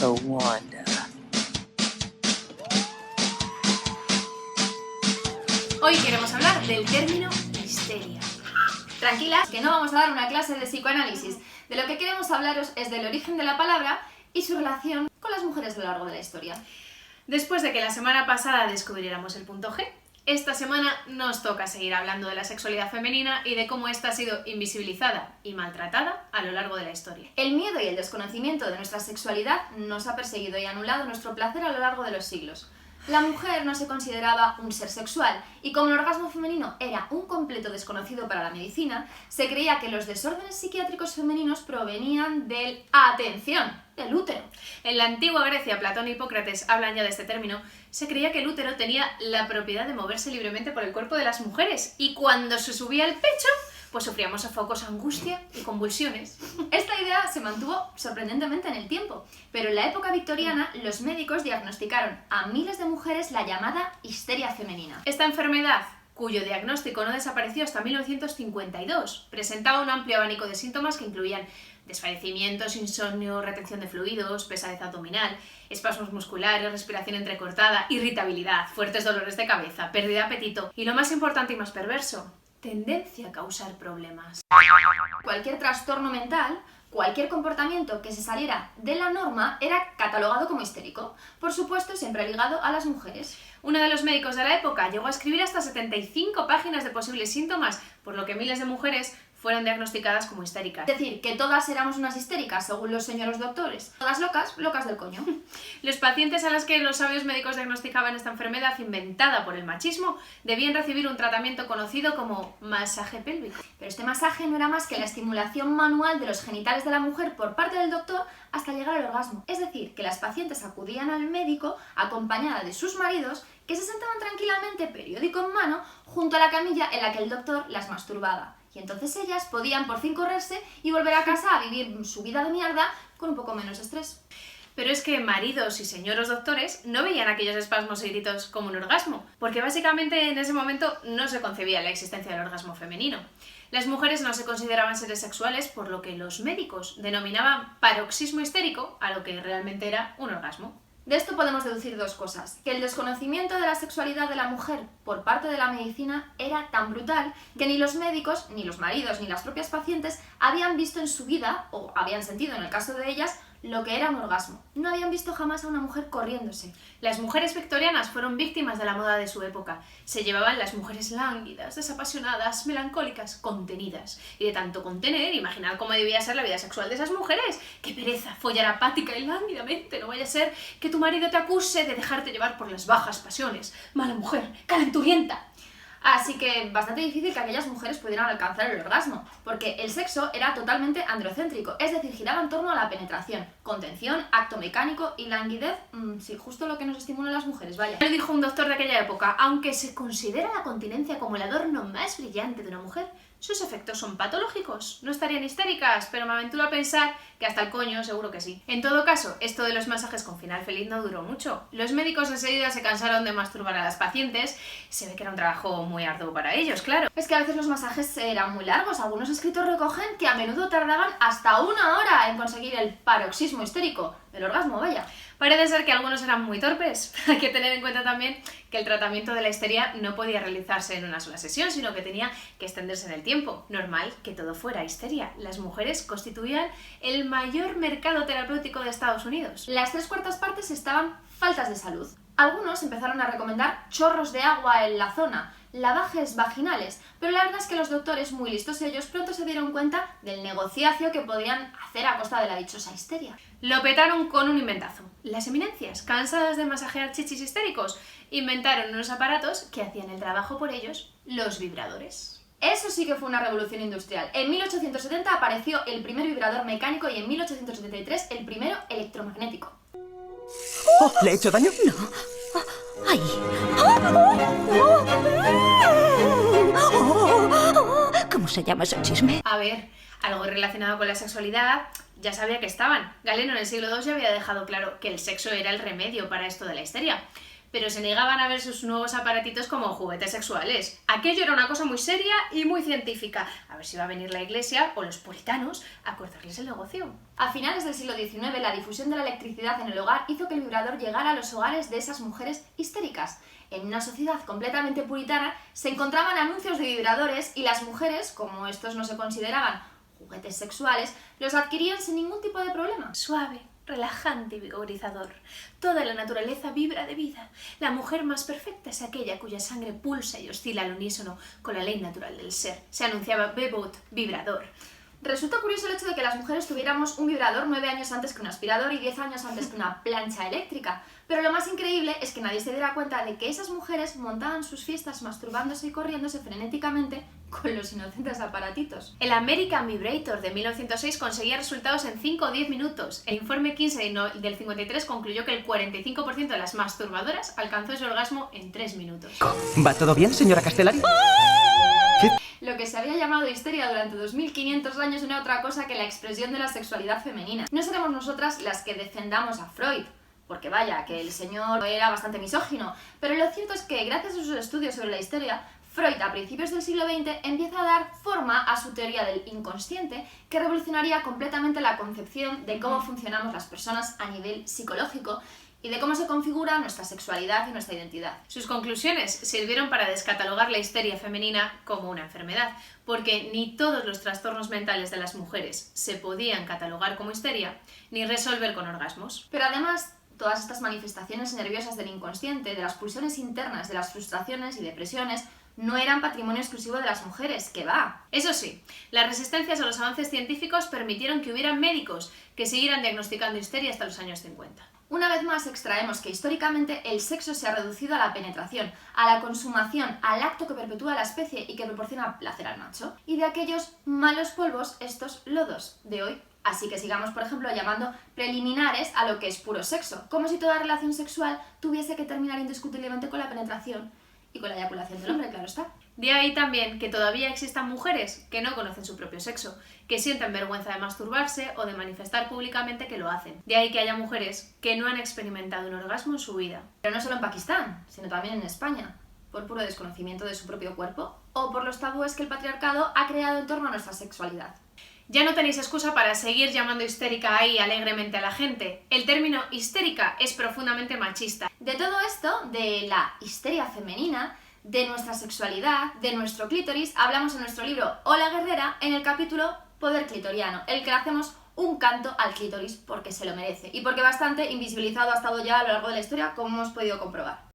to Wanda. Hoy queremos hablar del término histeria. Tranquilas, que no vamos a dar una clase de psicoanálisis. De lo que queremos hablaros es del origen de la palabra y su relación con las mujeres a lo largo de la historia. Después de que la semana pasada descubriéramos el punto G, esta semana nos toca seguir hablando de la sexualidad femenina y de cómo ésta ha sido invisibilizada y maltratada a lo largo de la historia. El miedo y el desconocimiento de nuestra sexualidad nos ha perseguido y anulado nuestro placer a lo largo de los siglos. La mujer no se consideraba un ser sexual y como el orgasmo femenino era un completo desconocido para la medicina, se creía que los desórdenes psiquiátricos femeninos provenían del, atención, del útero. En la antigua Grecia, Platón e Hipócrates hablan ya de este término. Se creía que el útero tenía la propiedad de moverse libremente por el cuerpo de las mujeres y cuando se subía al pecho, pues sufríamos sofocos, angustia y convulsiones. Esta idea se mantuvo sorprendentemente en el tiempo, pero en la época victoriana los médicos diagnosticaron a miles de mujeres la llamada histeria femenina. Esta enfermedad, cuyo diagnóstico no desapareció hasta 1952, presentaba un amplio abanico de síntomas que incluían desfallecimientos, insomnio, retención de fluidos, pesadez abdominal, espasmos musculares, respiración entrecortada, irritabilidad, fuertes dolores de cabeza, pérdida de apetito y lo más importante y más perverso, tendencia a causar problemas. Cualquier trastorno mental, cualquier comportamiento que se saliera de la norma era catalogado como histérico, por supuesto siempre ligado a las mujeres. Uno de los médicos de la época llegó a escribir hasta 75 páginas de posibles síntomas, por lo que miles de mujeres fueron diagnosticadas como histéricas. Es decir, que todas éramos unas histéricas, según los señores doctores. Todas locas, locas del coño. Los pacientes a las que los sabios médicos diagnosticaban esta enfermedad inventada por el machismo debían recibir un tratamiento conocido como masaje pélvico. Pero este masaje no era más que la estimulación manual de los genitales de la mujer por parte del doctor hasta llegar al orgasmo. Es decir, que las pacientes acudían al médico acompañadas de sus maridos que se sentaban tranquilamente, periódico en mano, junto a la camilla en la que el doctor las masturbaba. Y entonces ellas podían por fin correrse y volver a casa a vivir su vida de mierda con un poco menos estrés. Pero es que maridos y señoros doctores no veían aquellos espasmos y gritos como un orgasmo, porque básicamente en ese momento no se concebía la existencia del orgasmo femenino. Las mujeres no se consideraban seres sexuales, por lo que los médicos denominaban paroxismo histérico a lo que realmente era un orgasmo. De esto podemos deducir dos cosas, que el desconocimiento de la sexualidad de la mujer por parte de la medicina era tan brutal que ni los médicos, ni los maridos, ni las propias pacientes habían visto en su vida, o habían sentido en el caso de ellas, lo que era un orgasmo. No habían visto jamás a una mujer corriéndose. Las mujeres victorianas fueron víctimas de la moda de su época. Se llevaban las mujeres lánguidas, desapasionadas, melancólicas, contenidas. Y de tanto contener, imaginad cómo debía ser la vida sexual de esas mujeres. ¡Qué pereza! Follar apática y lánguidamente. No vaya a ser que tu marido te acuse de dejarte llevar por las bajas pasiones. ¡Mala mujer! ¡Calenturienta! Así que bastante difícil que aquellas mujeres pudieran alcanzar el orgasmo, porque el sexo era totalmente androcéntrico, es decir, giraba en torno a la penetración, contención, acto mecánico y languidez, sí, justo lo que nos estimula a las mujeres, vaya. Lo dijo un doctor de aquella época, aunque se considera la continencia como el adorno más brillante de una mujer, sus efectos son patológicos. No estarían histéricas, pero me aventuro a pensar que hasta el coño seguro que sí. En todo caso, esto de los masajes con final feliz no duró mucho. Los médicos enseguida se cansaron de masturbar a las pacientes. Se ve que era un trabajo muy arduo para ellos, claro. Es que a veces los masajes eran muy largos. Algunos escritos recogen que a menudo tardaban hasta 1 hora en conseguir el paroxismo histérico, el orgasmo, vaya. Parece ser que algunos eran muy torpes. Hay que tener en cuenta también que el tratamiento de la histeria no podía realizarse en una sola sesión, sino que tenía que extenderse en el tiempo. Normal que todo fuera histeria. Las mujeres constituían el mayor mercado terapéutico de Estados Unidos. Las 3/4 partes estaban faltas de salud. Algunos empezaron a recomendar chorros de agua en la zona, lavajes vaginales, pero la verdad es que los doctores, muy listos ellos, pronto se dieron cuenta del negociacio que podían hacer a costa de la dichosa histeria. Lo petaron con un inventazo. Las eminencias, cansadas de masajear chichis histéricos, inventaron unos aparatos que hacían el trabajo por ellos, los vibradores. Eso sí que fue una revolución industrial. En 1870 apareció el primer vibrador mecánico y en 1873 el primero electromagnético. Oh, ¿le he hecho daño? No. ¡Ay! ¿Cómo se llama ese chisme? A ver, algo relacionado con la sexualidad ya sabía que estaban. Galeno en el siglo II ya había dejado claro que el sexo era el remedio para esto de la histeria. pero se negaban a ver sus nuevos aparatitos como juguetes sexuales. Aquello era una cosa muy seria y muy científica. A ver si va a venir la iglesia o los puritanos a cortarles el negocio. A finales del siglo XIX, la difusión de la electricidad en el hogar hizo que el vibrador llegara a los hogares de esas mujeres histéricas. En una sociedad completamente puritana se encontraban anuncios de vibradores y las mujeres, como estos no se consideraban juguetes sexuales, los adquirían sin ningún tipo de problema. Suave, relajante y vigorizador. Toda la naturaleza vibra de vida. La mujer más perfecta es aquella cuya sangre pulsa y oscila al unísono con la ley natural del ser. Se anunciaba Bebot vibrador. Resulta curioso el hecho de que las mujeres tuviéramos un vibrador 9 años antes que un aspirador y 10 años antes que una plancha eléctrica. Pero lo más increíble es que nadie se diera cuenta de que esas mujeres montaban sus fiestas masturbándose y corriéndose frenéticamente con los inocentes aparatitos. El American Vibrator de 1906 conseguía resultados en 5 o 10 minutos. El informe Kinsey del 53 concluyó que el 45% de las masturbadoras alcanzó ese orgasmo en 3 minutos. ¿Va todo bien, señora Castellari? Lo que se había llamado histeria durante 2500 años no era otra cosa que la expresión de la sexualidad femenina. No seremos nosotras las que defendamos a Freud, porque vaya, que el señor era bastante misógino, pero lo cierto es que gracias a sus estudios sobre la histeria, Freud a principios del siglo XX empieza a dar forma a su teoría del inconsciente, que revolucionaría completamente la concepción de cómo funcionamos las personas a nivel psicológico y de cómo se configura nuestra sexualidad y nuestra identidad. Sus conclusiones sirvieron para descatalogar la histeria femenina como una enfermedad, porque ni todos los trastornos mentales de las mujeres se podían catalogar como histeria, ni resolver con orgasmos. Pero además, todas estas manifestaciones nerviosas del inconsciente, de las pulsiones internas, de las frustraciones y depresiones, no eran patrimonio exclusivo de las mujeres, que va. Eso sí, las resistencias a los avances científicos permitieron que hubieran médicos que siguieran diagnosticando histeria hasta los años 50. Una vez más extraemos que históricamente el sexo se ha reducido a la penetración, a la consumación, al acto que perpetúa la especie y que proporciona placer al macho, y de aquellos malos polvos, estos lodos de hoy. Así que sigamos, por ejemplo, llamando preliminares a lo que es puro sexo, como si toda relación sexual tuviese que terminar indiscutiblemente con la penetración y con la eyaculación del hombre, claro está. De ahí también que todavía existan mujeres que no conocen su propio sexo, que sienten vergüenza de masturbarse o de manifestar públicamente que lo hacen. De ahí que haya mujeres que no han experimentado un orgasmo en su vida. Pero no solo en Pakistán, sino también en España, por puro desconocimiento de su propio cuerpo o por los tabúes que el patriarcado ha creado en torno a nuestra sexualidad. Ya no tenéis excusa para seguir llamando histérica ahí alegremente a la gente. El término histérica es profundamente machista. De todo esto, de la histeria femenina, de nuestra sexualidad, de nuestro clítoris, hablamos en nuestro libro Hola Guerrera, en el capítulo Poder Clitoriano, el que le hacemos un canto al clítoris porque se lo merece y porque bastante invisibilizado ha estado ya a lo largo de la historia, como hemos podido comprobar.